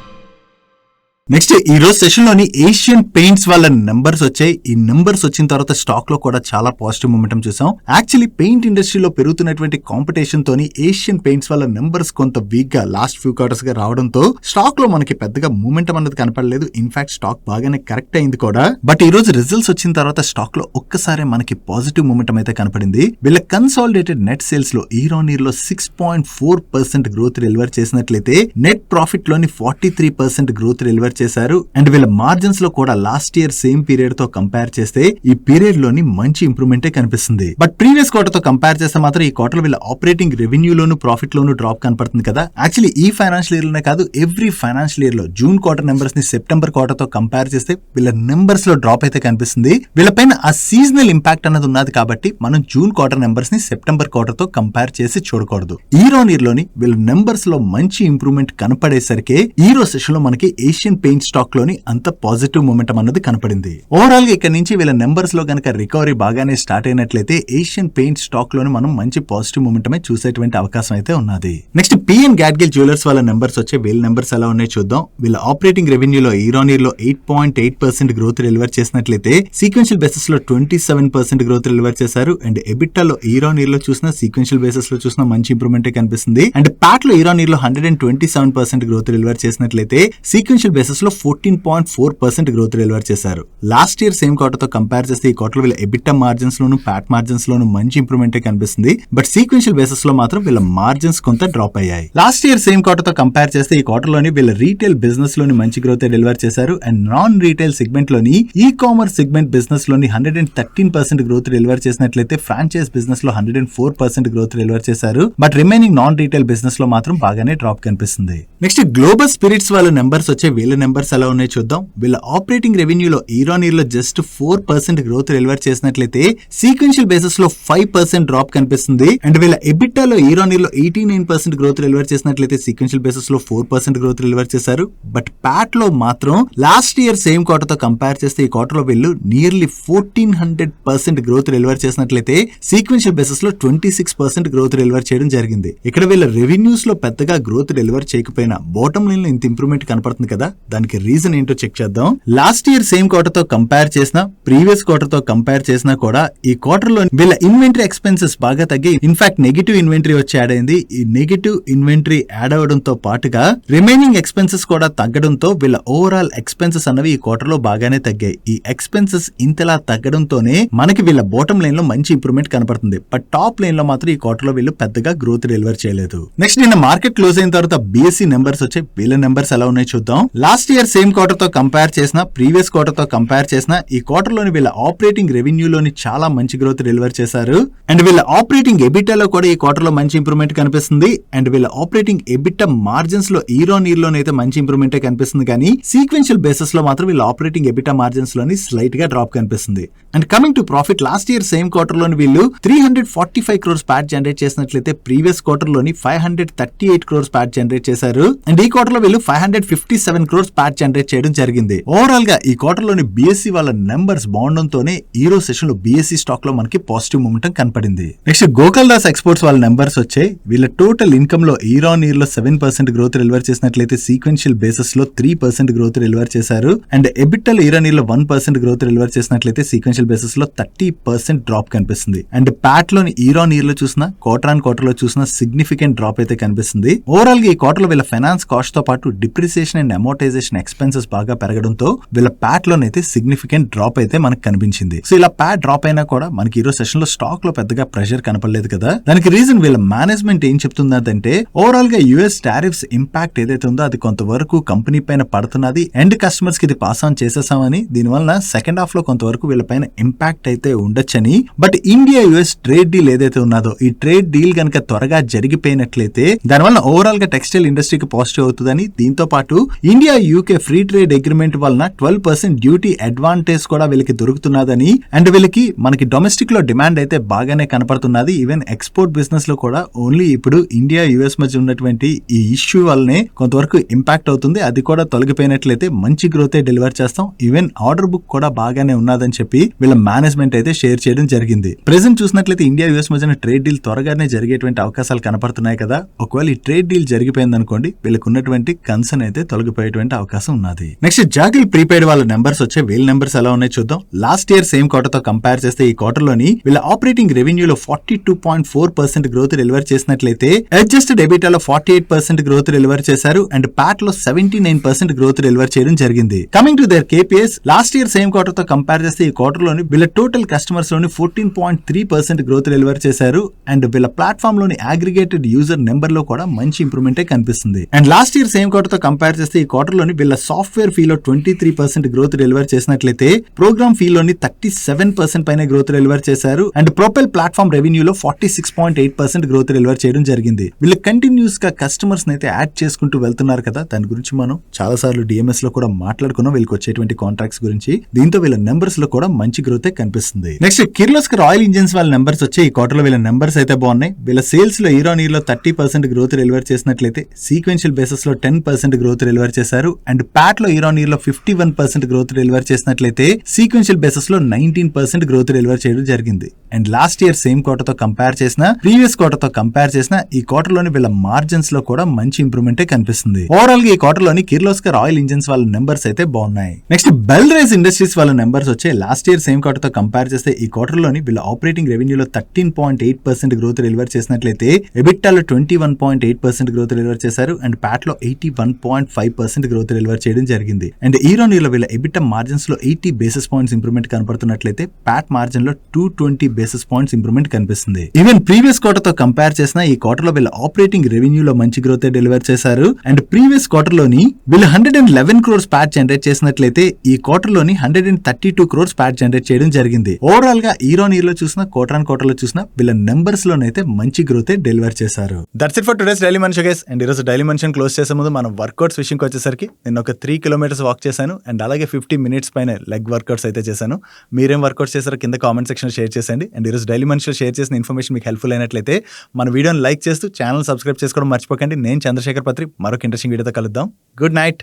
నెక్స్ట్ ఈ రోజు సెషన్ లోని ఏషియన్ పెయింట్స్ వాళ్ళ నెంబర్స్ వచ్చాయి. ఈ నెంబర్స్ వచ్చిన తర్వాత స్టాక్ లో కూడా చాలా పాజిటివ్ మూమెంటం చూసాం. యాక్చువల్లీ పెయింట్ ఇండస్ట్రీలో పెరుగుతున్నటువంటి కాంపిటీషన్ తోని ఏషియన్ పెయింట్స్ వాళ్ళ నెంబర్స్ కొంత వీక్ గా లాస్ట్ ఫ్యూ క్వార్టర్స్ గా రావడంతో స్టాక్ లో మనకి పెద్దగా మూమెంటం అనేది కనపడలేదు. ఇన్ఫాక్ట్ స్టాక్ బాగానే కరెక్ట్ అయింది కూడా. బట్ ఈ రోజు రిజల్ట్స్ వచ్చిన తర్వాత స్టాక్ లో ఒక్కసారి మనకి పాజిటివ్ మూమెంటం అయితే కనపడింది. వీళ్ళ కన్సాలిడేటెడ్ నెట్ సేల్స్ లో ఇయర్ ఆన్ ఇయర్ లో 6.4% గ్రోత్ డెలివర్ చేసినట్లయితే నెట్ ప్రాఫిట్ లోని 43% గ్రోత్ డెలివర్ చేశారు. అండ్ వీళ్ళ మార్జిన్స్ లో కూడా లాస్ట్ ఇయర్ సేమ్ పీరియడ్ తో కంపేర్ చేస్తే ఈ పీరియడ్ లోని మంచి ఇంప్రూవ్మెంటే కనిపిస్తుంది. బట్ ప్రీవియస్ క్వార్టర్ తో కంపేర్ చేస్తే మాత్రం ఈ క్వార్టర్ వీళ్ళ ఆపరేటింగ్ రెవెన్యూలోను ప్రాఫిట్ లోను డ్రాప్ కనపడుతుంది కదా. యాక్చువల్లీ ఈ ఫైనాన్షియల్ ఇయర్ లోనే కాదు ఎవ్రీ ఫైనాన్షియల్ ఇయర్ లో జూన్ క్వార్టర్ నెంబర్స్ ని సెప్టెంబర్ క్వార్టర్ తో కంపేర్ చేస్తే వీళ్ళ నెంబర్స్ లో డ్రాప్ అయితే కనిపిస్తుంది. వీళ్ళపైన ఆ సీజనల్ ఇంపాక్ట్ అనేది ఉన్నది కాబట్టి మనం జూన్ క్వార్టర్ నెంబర్స్ ని సెప్టెంబర్ క్వార్టర్ తో కంపేర్ చేసి చూడకూడదు. ఇయర్ ఆన్ ఇయర్ లోని వీళ్ళ నెంబర్స్ లో మంచి ఇంప్రూవ్మెంట్ కనపడేసరికి ఈ రోజు సెషన్ లో మనకి ఏషియన్ పెయింట్ స్టాక్ లోని అంత పాజిటివ్ మూమెంటం అన్నది కనపడింది. ఓవరాల్ గా ఇక్కడ నుంచి వీళ్ళ నెంబర్స్ లో గనక రికవరీ బాగానే స్టార్ట్ అయినట్లయితే ఏషియన్ పెయింట్ స్టాక్ లోని మనం మంచి పాజిటివ్ మూమెంటమే చూసేటువంటి అవకాశం అయితే ఉన్నది. నెక్స్ట్ పిఎన్ గ్యాడ్గిల్ జ్యువెలర్స్ వాళ్ళ నెంబర్స్ వచ్చే వీళ్ళ నెంబర్స్ ఎలా ఉన్నాయి చూద్దాం. వీళ్ళ ఆపరేటింగ్ రెవెన్యూలో ఇయర్ ఆన్ ఇయర్ లో 8.8% గ్రోత్ డెలివర్ చేసినట్లయితే సీక్వెన్షియల్ బేసిస్ లో 27% గ్రోత్ డెలివర్ చేశారు. అండ్ ఎబిటాలో ఇయర్ ఆన్ ఇయర్ లో చూసిన సీక్వెన్షియల్ బేసిస్ లో చూసిన మంచి ఇంప్రూవ్మెంట్ కనిపిస్తుంది. అండ్ ప్యాట్ లో ఇయర్ ఆన్ ఇయర్ లో 127% గ్రోత్ డెలివర్ చేసినట్లయితే సీక్వెన్షియల్ బేసిస్ లో 14.4% గ్రోత్ డెలివర్ చేశారు. లాస్ట్ ఇయర్ సేమ్ క్వార్టర్ తో కంపేర్ చేస్తే ఈ క్వార్టర్ వీళ్ళ ఎబిటా మార్జిన్స్ లోను ప్యాట్ మార్జిన్స్ లోను మంచి ఇంప్రూవ్మెంట్ కనిపిస్తుంది. బట్ సీక్వెన్షియల్ బేసిస్ లో మాత్రం వీళ్ళ మార్జిన్స్ కొంత డ్రాప్ అయ్యాయి. లాస్ట్ ఇయర్ సేమ్ క్వార్టర్ తో కంపేర్ చేస్తే ఈ క్వార్టర్ లోని వీళ్ళ రీటైల్ బిజినెస్ లోని మంచి గ్రోత్ డెలివర్ చేశారు. అండ్ నాన్ రీటైల్ సెగ్మెంట్ లోని ఈ కామర్స్ సెగ్మెంట్ బిజినెస్ లోని 113% గ్రోత్ డెలివర్ చేసినట్లయితే ఫ్రాంచైజ్ బిజినెస్ లో 104% గ్రోత్ డెలివర్ చేశారు. But remaining non retail business లో మాత్రం బాగానే డ్రాప్ కనిపిస్తుంది. నెక్స్ట్ గ్లోబల్ స్పిరిట్స్ వాళ్ళ నెంబర్స్ వచ్చే వీళ్ళ నెంబర్స్ ఎలా ఉన్నాయి చూద్దాం. వీళ్ళ ఆపరేటింగ్ రెవెన్యూలో ఇయర్ ఆన్ ఇయర్ లో జస్ట్ 4% గ్రోత్ డెలివర్ చేసినట్లయితే సీక్వెన్షియల్ బేసిస్ లో 5% డ్రాప్ కనిపిస్తుంది. అండ్ వీళ్ళ ఎబిటాలో ఇయర్ ఆన్ ఇయర్ లో 89% గ్రోత్ డెలివర్ చేసినట్లయితే సీక్వెన్షియల్ బేసిస్ లో 4% గ్రోత్ డెలివర్ చేశారు. బట్ ప్యాట్ లో మాత్రం లాస్ట్ ఇయర్ సేమ్ క్వార్టర్ తో కంపేర్ చేస్తే ఈ క్వార్టర్ లో వీళ్ళు నియర్లీ 1400% గ్రోత్ డెలివర్ చేసినట్లయితే సీక్వెన్షియల్ బేసిస్ లో 26% గ్రోత్ డెలివర్ చేయడం జరిగింది. ఇక్కడ వీళ్ళ రెవెన్యూస్ లో పెద్దగా గ్రోత్ డెలివర్ చేయకపోయినా బాటమ్ లైన్ లో ఇంత ఇంప్రూవ్మెంట్ కనపడుతుంది కదా. దానికి రీజన్ ఏంటో చెక్ చేద్దాం. లాస్ట్ ఇయర్ సేమ్ క్వార్టర్ తో కంపేర్ చేసినా, ప్రీవియస్ క్వార్టర్ తో కంపేర్ చేసినా కూడా ఈ క్వార్టర్ లో వీళ్ళ ఇన్వెంటరీ ఎక్స్పెన్సెస్ బాగా తగ్గాయి. ఇన్ఫాక్ట్ నెగిటివ్ ఇన్వెంటరీ వచ్చి యాడ్ అయింది. ఈ నెగిటివ్ ఇన్వెంటరీ యాడ్ అవడంతో పాటుగా రిమైనింగ్ ఎక్స్పెన్సెస్ కూడా తగ్గడంతో వీళ్ళ ఓవరాల్ ఎక్స్పెన్సెస్ అన్నవి ఈ క్వార్టర్ లో బాగానే తగ్గాయి. ఈ ఎక్స్పెన్సెస్ ఇంతలా తగ్గడంతోనే మనకి వీళ్ళ బాటమ్ లైన్ లో మంచి ఇంప్రూవ్మెంట్ కనపడుతుంది. బట్ టాప్ లైన్ లో మాత్రం ఈ క్వార్టర్ లో వీళ్ళు పెద్దగా గ్రోత్ డెలివర్ చేయలేదు. నెక్స్ట్ నిన్న మార్కెట్ క్లోజ్ అయిన తర్వాత BSE నెంబర్స్ వచ్చాయి. వీళ్ళ నెంబర్స్ ఎలా ఉన్నాయి చూద్దాం. లాస్ట్ ఇయర్ సేమ్ క్వార్టర్ తో కంపేర్ చేసిన, ప్రీవియస్ క్వార్టర్ తో కంపేర్ చేసిన ఈ క్వార్టర్ లోని వీళ్ళ ఆపరేటింగ్ రెవెన్యూ లోని చాలా మంచి గ్రోత్ డెలివర్ చేశారు. అండ్ వీళ్ళ ఆపరేటింగ్ ఎబిటాలో కూడా ఈ క్వార్టర్ లో మంచి ఇంప్రూవ్మెంట్ కనిపిస్తుంది. అండ్ వీళ్ళ ఆపరేటింగ్ ఎబిటా మార్జిన్స్ లో ఇయర్ ఆన్ ఇయర్ లోనైతే మంచి ఇంప్రూవ్మెంట్ కనిపిస్తుంది. కానీ సీక్వెన్షియల్ బేసిస్ లో మాత్రం వీళ్ళ ఆపరేటింగ్ ఎబిటా మార్జిన్స్ లోని స్లైట్ గా డ్రాప్ కనిపిస్తుంది. And coming to profit, last year same quarter లోని వీళ్ళు 345 crores ప్యాట్ జనరేట్ చేసినట్లయితే ప్రీవియస్ క్వార్టర్ లోని 538 crores ప్యాట్ జనరేట్ చేశారు. అండ్ ఈ క్వార్టర్ లో వీళ్ళు 557 crores ప్యాట్ జనరేట్ చేయడం జరిగింది. ఓవరాల్ గా ఈ క్వార్టర్ లోని BSE వాళ్ళ నెంబర్స్ బాగుండడంతోనే ఈ రోజు సెషన్ లో BSE స్టాక్ లో మనకి పాజిటివ్ మూమెంటం కనపడింది. నెక్స్ట్ గోకుల్ దాస్ ఎక్స్పోర్ట్స్ వాళ్ళ నెంబర్స్ వచ్చాయి. వీళ్ళ టోటల్ ఇన్కమ్ లో ఇయర్ ఆన్ ఇయర్ లో 7% గ్రోత్ డెలివర్ చేసినట్లయితే సీక్వెన్షియల్ బేసిస్ లో 3% గ్రోత్ డెలివర్ చేశారు. అండ్ ఎబిటల్ ఇయర్ ఆన్ ఇయర్ లో 1% గ్రోత్ డెలివర్ చేసినట్లయితే సీక్వెన్షియల్ బేసిస్ లో 30% డ్రాప్ కనిపిస్తుంది. అండ్ ప్యాట్ లోని ఇయర్ ఆన్ ఇయర్ లో చూసినా, క్వార్టర్ ఆన్ క్వార్టర్ లో చూసినా సిగ్నిఫికెంట్ డ్రాప్ అయితే కనిపిస్తుంది. ఓవరాల్ గా ఈ క్వార్టర్ లో వీళ్ళ ఫైనాన్స్ కాస్ట్ తో పాటు డిప్రిసియేషన్ అండ్ అమోటైజేషన్ ఎక్స్పెన్సెస్ బాగా పెరగడంతో వీళ్ళ ప్యాట్ లోనైతే సిగ్నిఫికెంట్ డ్రాప్ అయితే మనకు కనిపించింది. సో ఇలా ప్యాట్ డ్రాప్ అయినా కూడా మనకి ఈరోజు సెషన్ లో స్టాక్ లో పెద్దగా ప్రెషర్ కనపడలేదు కదా. దానికి రీజన్ వీళ్ళ మేనేజ్మెంట్ ఏం చెప్తుందంటే ఓవరాల్ గా US టారిఫ్స్ ఇంపాక్ట్ ఏదైతే ఉందో అది కొంతవరకు కంపెనీ పైన పడుతున్నది. ఎండ్ కస్టమర్స్ కి ఇది పాస్ ఆన్ చేసేసామని, దీనివల్ల సెకండ్ హాఫ్ లో కొంతవరకు వీళ్ళ పైన ఇంపాక్ట్ అయితే ఉండొచ్చని. But India US trade deal ఏదైతే ఉన్నదో ఈ ట్రేడ్ డీల్ గనక త్వరగా జరిగిపోయినట్లయితే దానివల్ల ఓవరాల్ గా టెక్స్టైల్ ఇండస్ట్రీకి పాజిటివ్ అవుతుందని, దీంతో పాటు India UK free trade agreement వలన 12% డ్యూటీ అడ్వాంటేజ్ కూడా వీళ్ళకి దొరుకుతున్నదని, అండ్ వీళ్ళకి మనకి డొమెస్టిక్ లో డిమాండ్ అయితే బాగానే కనపడుతున్నది. ఈవెన్ ఎక్స్పోర్ట్ బిజినెస్ లో కూడా ఓన్లీ ఇప్పుడు ఇండియా US మధ్య ఉన్నటువంటి ఈ ఇష్యూ వల్లనే కొంతవరకు ఇంపాక్ట్ అవుతుంది. అది కూడా తొలగిపోయినట్లయితే మంచి గ్రోత్ డెలివర్ చేస్తాం. ఈవెన్ ఆర్డర్ బుక్ కూడా బాగానే ఉన్నదని చెప్పి వీళ్ళ మేనేజ్మెంట్ అయితే షేర్ చేయడం జరిగింది. ప్రెసెంట్ చూసినట్లయితే ఇండియా US మధ్యన ట్రేడ్ డీల్ త్వరగానే జరిగేటువంటి అవకాశాలు కనపడుతున్నాయి కదా. ఒకవేళ ఈ ట్రేడ్ డీల్ జరిగిపోయింది అనుకోండి, వీళ్ళకి ఉన్నటువంటి కన్సర్న్ అయితే తొలగిపోయేటువంటి అవకాశం ఉన్నది. నెక్స్ట్ జాగిల్ ప్రీపెయిడ్ వాళ్ళ నెంబర్స్ వచ్చే. వీళ్ళ నెంబర్స్ ఎలా ఉన్నాయి చూద్దాం. లాస్ట్ ఇయర్ సేమ్ క్వార్టర్ తో కంపేర్ చేస్తే ఈ క్వార్టర్ లోని వీళ్ళ ఆపరేటింగ్ రెవెన్యూలో 42.4% గ్రోత్ డెలివర్ చేసినట్లయితే అడ్జస్టెడ్ ఎబిటాలో 48% గ్రోత్ డెలివర్ చేశారు. అండ్ ప్యాట్ లో 79% గ్రోత్ డెలివర్ చేయడం జరిగింది. Coming to their KPIs, last year same quarter తో కంపేర్ చేస్తే ఈ క్వార్టర్ లోని వీళ్ళ టోటల్ కస్టమర్స్ లోని 14.3% గ్రోత్ డెలివర్ చేశారు. అండ్ వీళ్ళ ప్లాట్ఫామ్ లోని అగ్రిగేటెడ్ యూజర్ నెంబర్ లో కూడా మంచి ఇంప్రూవ్మెంట్ కనిపిస్తుంది. And last year same quarter తో కంపేర్ చేస్తే ఈ క్వార్టర్ లోని వీళ్ళ సాఫ్ట్వేర్ ఫీ లో 23% గ్రోత్ డెలివర్ చేసినట్లయితే ప్రోగ్రామ్ ఫీ లోని 37% పైన గ్రోత్ డెలివర్ చేశారు. అండ్ ప్రొపెల్ ప్లాట్ఫామ్ రెవెన్యూలో 46.8% గ్రోత్ డెలివర్ చేయడం జరిగింది. వీళ్ళు కంటిన్యూస్ గా కస్టమర్స్ అయితే యాడ్ చేసుకుంటూ వెళ్తున్నారు కదా. దాని గురించి మనం చాలా సార్లు DMS లో కూడా మాట్లాడుకున్నాం, వీళ్ళకి వచ్చేటువంటి కాంట్రాక్ట్స్ గురించి. దీంతో వీళ్ళ నెంబర్స్ లో కూడా మంచి గ్రోత్ కనిపిస్తుంది. నెక్స్ట్ కిర్లోస్కర్ ఆయిల్ ఇంజిన్స్ వాళ్ళ నెంబర్స్ వచ్చి ఈ క్వార్టర్ లో వీళ్ళ నెంబర్స్ అయితే బాగున్నాయి. వీళ్ళ సేల్స్ లో ఇయర్ ఆన్ ఇయర్ లో 30% గ్రోత్ డెలివర్ చేసినట్లయితే సీక్వెన్షియల్ బేసిస్ లో 10% గ్రోత్ డెలివర్ చేశారు. అండ్ ప్యాట్ లో ఇయర్ ఆన్ ఇయర్ లో 51% గ్రోత్ డెలివర్ చేసినట్లయితే సీక్వెన్షియల్ బేసిస్ లో 19% గ్రోత్ డెలివర్ చేయడం జరిగింది. And last year same quarter తో కంపేర్ చేసిన, ప్రీవియస్ క్వార్టర్ తో కంపేర్ చేసిన ఈ క్వార్టర్ లోని వీళ్ళ మార్జిన్స్ లో కూడా మంచి ఇంప్రూవ్మెంట్ కనిపిస్తుంది. ఓవరాల్ గా ఈ క్వార్టర్ లోని కిర్లోస్కర్ ఆయిల్ ఇంజిన్స్ వాళ్ళ నెంబర్స్ అయితే బాగున్నాయి. నెక్స్ట్ బెల్రైజ్ ఇండస్ట్రీస్ వాళ్ళ నెంబర్స్ వచ్చే. లాస్ట్ ఇయర్ సేమ్ క్వార్టర్ తో కంపేర్ చేస్తే ఈ క్వార్టర్ లోని వీళ్ళ ఆపరేటింగ్ రెవెన్యూలో 13.8% గ్రోత్ డెలివర్ చేసినట్లయితే ఎబిటాలో 21.8% గ్రోత్ డెలివర్ చేశారు. అండ్ ప్యాట్ లో 81.5% గ్రోత్ డెలివర్ చేయడం జరిగింది. అండ్ ఇయర్ ఆన్ ఇయర్ లో వీళ్ళ ఎబిటా మార్జిన్స్ లో 80 basis points ఇంప్రూవ్మెంట్ కనపడుతున్నట్లయితే ప్యాట్ మార్జిన్ లో 220 basis points ఇంప్రూవ్మెంట్ కనిపిస్తుంది. ఈవెన్ ప్రీవియస్ క్వార్టర్ తో కంపేర్ చేసిన ఈ క్వార్టర్ లో వీళ్ళ ఆపరేటింగ్ రెవెన్యూలో మంచి గ్రోత్ డెలివర్ చేశారు. అండ్ ప్రీవియస్ క్వార్టర్ లోని వీళ్ళు 111 crores ప్యాట్ జనరేట్ చేసినట్లయితే ఈ క్వార్టర్ లోని 132 crores ప్యాట్ జనరేట్ చేయడం జరిగింది. ఓవరాల్ గా ఇయర్ ఆన్ ఇయర్ లో చూసిన, క్వార్టర్ ఆన్ క్వార్టర్ లో చూసిన వీళ్ళ నెంబర్స్ లోనైతే మంచి గ్రోత్ డెలివర్ చేశారు. That's it for today's daily మనిషి గైస్. అండ్ ఈ రోజు డైలీ మనిషిని క్లోజ్ చేసే ముందు మనం వర్కౌట్స్ విషయంకి వచ్చేసరికి నేను ఒక 3 kilometers వాక్ చేశాను. అండ్ అలాగే 50 minutes పైన లెగ్ వర్కౌట్స్ అయితే చేశాను. మీరేం వర్కౌట్స్ చేశారో కింద కామెంట్ సెక్షన్ షేర్ చేసేయండి. అండ్ ఈ రోజు డైలీ మనిషిలో షేర్ చేసిన ఇన్ఫర్మేషన్ మీకు హెల్ప్ఫుల్ అయినట్లయితే మన వీడియోని లైక్ చేస్తూ ఛానల్ సబ్స్క్రైబ్ చేసుకోవడం మర్చిపోకండి. నేను చంద్రశేఖర్ పత్రి మరొక ఇంట్రెస్టింగ్ వీడియోతో కలుద్దాం. Good night.